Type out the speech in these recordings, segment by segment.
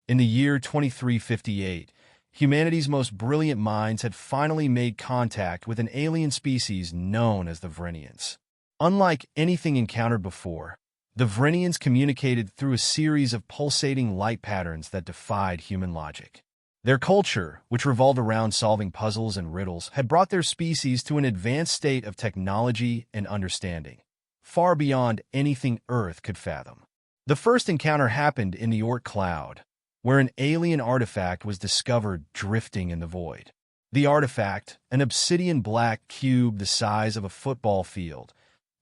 In the year 2358, humanity's most brilliant minds had finally made contact with an alien species known as the Vrenians. Unlike anything encountered before, the Vrenians communicated through a series of pulsating light patterns that defied human logic. Their culture, which revolved around solving puzzles and riddles, had brought their species to an advanced state of technology and understanding, far beyond anything Earth could fathom. The first encounter happened in the Oort cloud, where an alien artifact was discovered drifting in the void. The artifact, an obsidian black cube the size of a football field,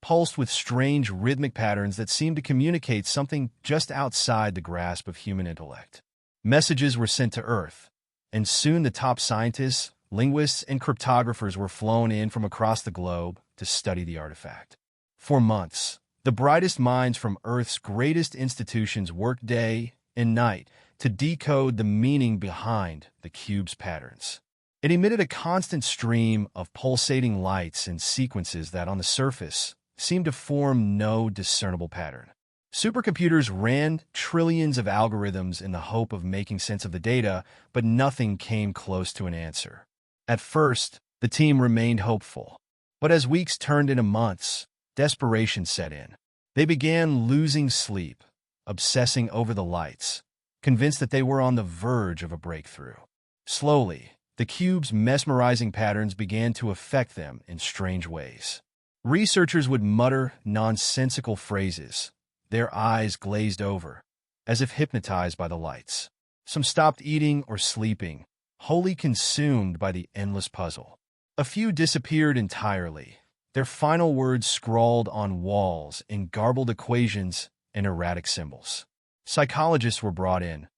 pulsed with strange rhythmic patterns that seemed to communicate something just outside the grasp of human intellect. Messages were sent to Earth, and soon the top scientists, linguists, and cryptographers were flown in from across the globe to study the artifact. For months, the brightest minds from Earth's greatest institutions worked day and night to decode the meaning behind the cube's patterns. It emitted a constant stream of pulsating lights and sequences that, on the surface, seemed to form no discernible pattern. Supercomputers ran trillions of algorithms in the hope of making sense of the data, but nothing came close to an answer. At first, the team remained hopeful. But as weeks turned into months, desperation set in. They began losing sleep, obsessing over the lights, convinced that they were on the verge of a breakthrough. Slowly, the cube's mesmerizing patterns began to affect them in strange ways. Researchers would mutter nonsensical phrases, their eyes glazed over, as if hypnotized by the lights. Some stopped eating or sleeping, wholly consumed by the endless puzzle. A few disappeared entirely, their final words scrawled on walls in garbled equations and erratic symbols. Psychologists were brought in,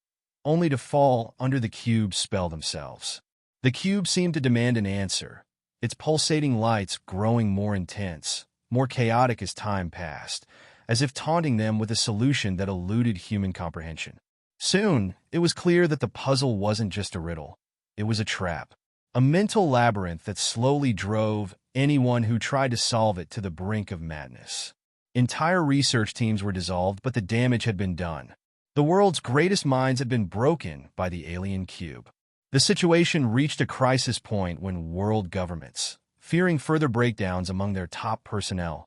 only to fall under the cube's spell themselves. The cube seemed to demand an answer, its pulsating lights growing more intense, more chaotic as time passed, as if taunting them with a solution that eluded human comprehension. Soon, it was clear that the puzzle wasn't just a riddle. It was a trap, a mental labyrinth that slowly drove anyone who tried to solve it to the brink of madness. Entire research teams were dissolved, but the damage had been done. The world's greatest minds had been broken by the alien cube. The situation reached a crisis point when world governments, fearing further breakdowns among their top personnel,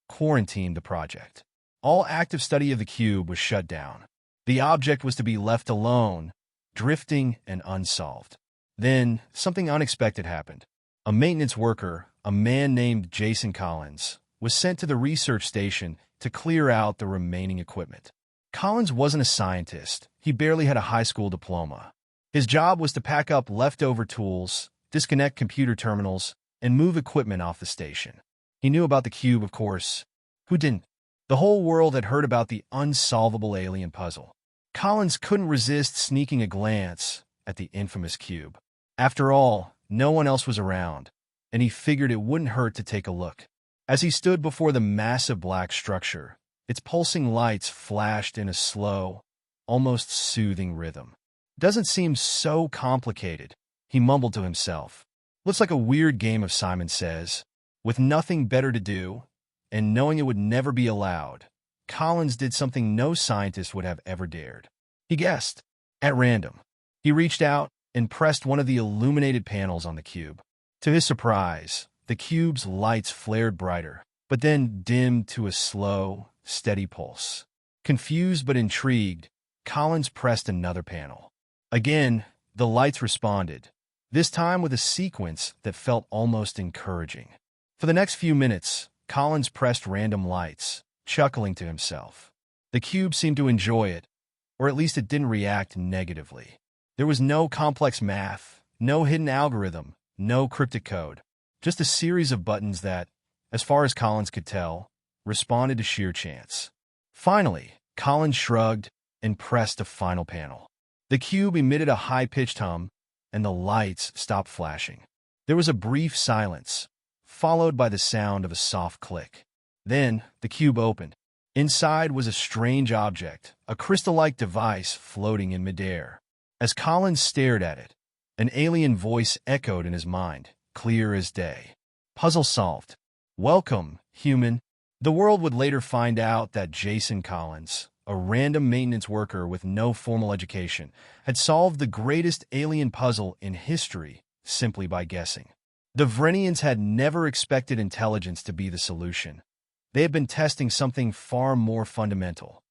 quarantined the project. All active study of the cube was shut down. The object was to be left alone, drifting and unsolved. Then, something unexpected happened. A maintenance worker, a man named Jason Collins, was sent to the research station to clear out the remaining equipment. Collins wasn't a scientist. He barely had a high school diploma. His job was to pack up leftover tools, disconnect computer terminals, and move equipment off the station. He knew about the cube, of course. Who didn't? The whole world had heard about the unsolvable alien puzzle. Collins couldn't resist sneaking a glance at the infamous cube. After all, no one else was around, and he figured it wouldn't hurt to take a look. As he stood before the massive black structure, its pulsing lights flashed in a slow, almost soothing rhythm. "Doesn't seem so complicated," he mumbled to himself. "Looks like a weird game of Simon Says." With nothing better to do, and knowing it would never be allowed, Collins did something no scientist would have ever dared. He guessed. At random, he reached out and pressed one of the illuminated panels on the cube. To his surprise, the cube's lights flared brighter, but then dimmed to a slow, steady pulse. Confused but intrigued, Collins pressed another panel. Again, the lights responded, this time with a sequence that felt almost encouraging. For the next few minutes, Collins pressed random lights, chuckling to himself. The cube seemed to enjoy it, or at least it didn't react negatively. There was no complex math, no hidden algorithm, no cryptic code, just a series of buttons that, as far as Collins could tell, responded to sheer chance. Finally, Collins shrugged and pressed a final panel. The cube emitted a high-pitched hum, and the lights stopped flashing. There was a brief silence, followed by the sound of a soft click. Then, the cube opened. Inside was a strange object, a crystal-like device floating in midair. As Collins stared at it, an alien voice echoed in his mind, clear as day. Puzzle solved. Welcome, human. The world would later find out that Jason Collins, a random maintenance worker with no formal education, had solved the greatest alien puzzle in history simply by guessing. The Vrenians had never expected intelligence to be the solution. They had been testing something far more fundamental: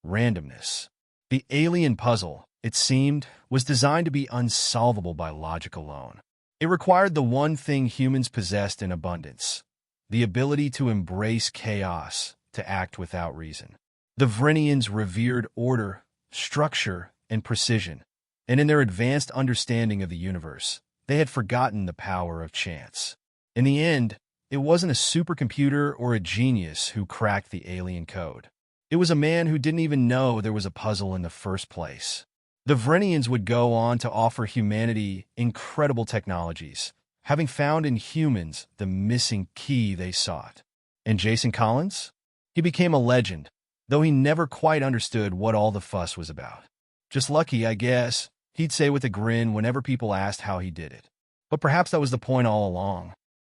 randomness. The alien puzzle, it seemed, was designed to be unsolvable by logic alone. It required the one thing humans possessed in abundance: the ability to embrace chaos, to act without reason. The Vrenians revered order, structure, and precision, and in their advanced understanding of the universe, they had forgotten the power of chance. In the end, it wasn't a supercomputer or a genius who cracked the alien code. It was a man who didn't even know there was a puzzle in the first place. The Vrenians would go on to offer humanity incredible technologies, having found in humans the missing key they sought. And Jason Collins? He became a legend, though he never quite understood what all the fuss was about. "Just lucky, I guess," he'd say with a grin whenever people asked how he did it. But perhaps that was the point all along.